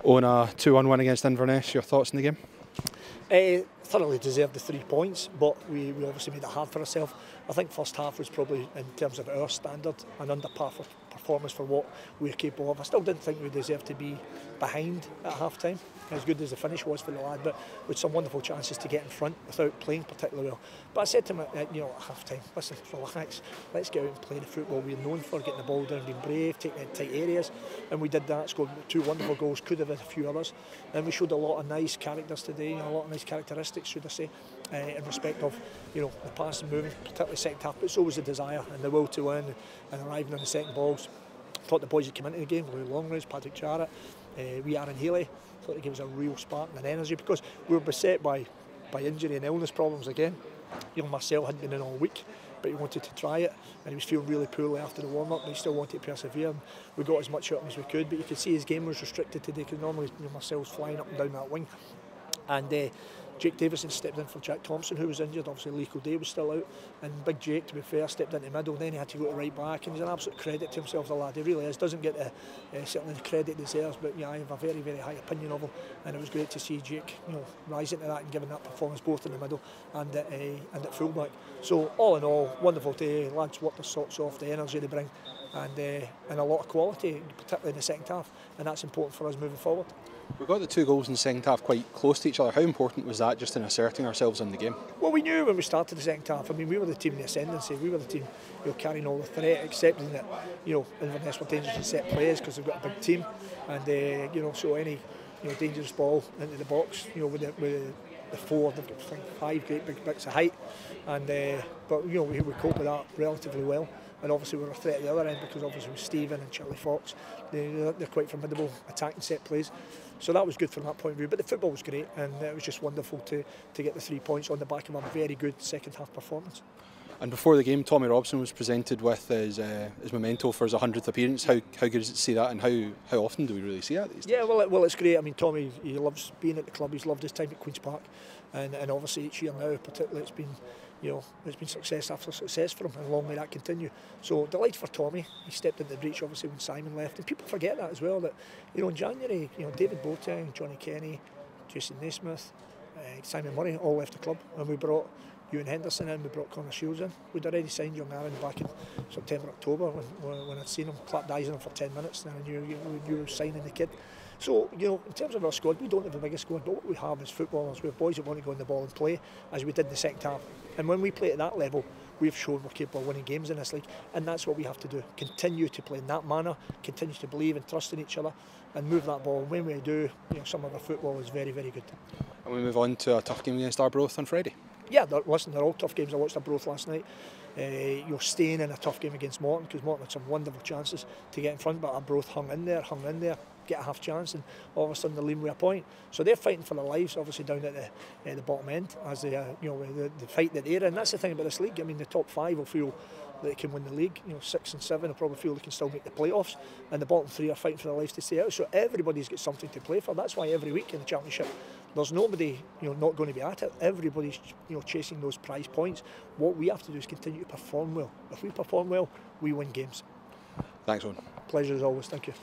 Owen, a 2-1 win against Inverness. Your thoughts on the game? Thoroughly deserved the 3 points, but we obviously made it hard for ourselves. I think first half was probably, in terms of our standard, an under par performance for what we're capable of. I still didn't think we deserved to be behind at half time, as good as the finish was for the lad, but with some wonderful chances to get in front without playing particularly well. But I said to him at half time, listen, relax, let's get out and play the football we're known for, getting the ball down, being brave, taking it in tight areas, and we did that, scored 2 wonderful goals, could have had a few others, and we showed a lot of nice characters today, a lot of nice characteristics, should I say, in respect of the pass and moving, particularly second half, but it's always the desire and the will to win and arriving on the second balls. Thought the boys had come into the game, Louis Longridge, Patrick Jarrett, wee Aaron Healy, thought it gave us a real spark and energy, because we were beset by injury and illness problems again. Marcel hadn't been in all week, but he wanted to try it, and he was feeling really poorly after the warm-up, but he still wanted to persevere, and we got as much out of him as we could, but you could see his game was restricted today, because normally Marcel was flying up and down that wing, and Jake Davison stepped in for Jack Thompson, who was injured. Obviously Lee Day was still out, and Big Jake, to be fair, stepped into middle, then he had to go to right back, and he's an absolute credit to himself, the lad. He really is, doesn't get certainly the credit he deserves, but yeah, I have a very, very high opinion of him, and it was great to see Jake rising to that and giving that performance both in the middle and at full-back. So all in all, wonderful day. Lads worked their socks off, the energy they bring, and a lot of quality, particularly in the second half, and that's important for us moving forward. We got the 2 goals in the second half quite close to each other. How important was that, just in asserting ourselves in the game? Well, we knew when we started the second half. I mean, we were the team in the ascendancy. We were the team carrying all the threat, accepting that Inverness were dangerous in set plays because they've got a big team, and so any dangerous ball into the box, with the 4, they've got 5 great big bits of height, and but we cope with that relatively well. And obviously we were a threat at the other end, because obviously with Stephen and Charlie Fox, they're quite formidable attacking set plays. So that was good from that point of view. But the football was great, and it was just wonderful to get the 3 points on the back of a very good second half performance. And before the game, Tommy Robson was presented with his memento for his 100th appearance. How good is it to see that, and how often do we really see that these days? Yeah, well, it's great. I mean, Tommy, he loves being at the club. He's loved his time at Queen's Park, and obviously each year now, particularly, it's been success after success for him, and long may that continue. So delighted for Tommy. He stepped into the breach obviously when Simon left, and people forget that as well, that in January, David Boateng, Johnny Kenny, Jason Naismith, Simon Murray all left the club, and we brought Ewan Henderson in, we brought Connor Shields in. We'd already signed young Aaron back in September, October, when I'd seen him, clapped eyes on him for 10 minutes, and I knew we were signing the kid. So, in terms of our squad, we don't have the biggest squad, but what we have is footballers. We have boys that want to go on the ball and play, as we did in the second half. And when we play at that level, we've shown we're capable of winning games in this league, and that's what we have to do. Continue to play in that manner, continue to believe and trust in each other, and move that ball. And when we do, some of our football is very, very good. And we move on to a tough game against Arbroath on Friday. Yeah, listen, they're all tough games. I watched Arbroath last night. You're staying in a tough game against Morton, because Morton had some wonderful chances to get in front, but Arbroath hung in there, get a half chance, and all of a sudden they're leading with a point. So they're fighting for their lives, obviously down at the bottom end, as the fight that they're in. And that's the thing about this league. I mean, the top 5 will feel that they can win the league. 6 and 7 will probably feel they can still make the playoffs, and the bottom 3 are fighting for their lives to stay out. So everybody's got something to play for. That's why every week in the Championship, there's nobody not going to be at it. Everybody's chasing those prize points. What we have to do is continue to perform well. If we perform well, we win games. Thanks, Owen. Pleasure as always. Thank you.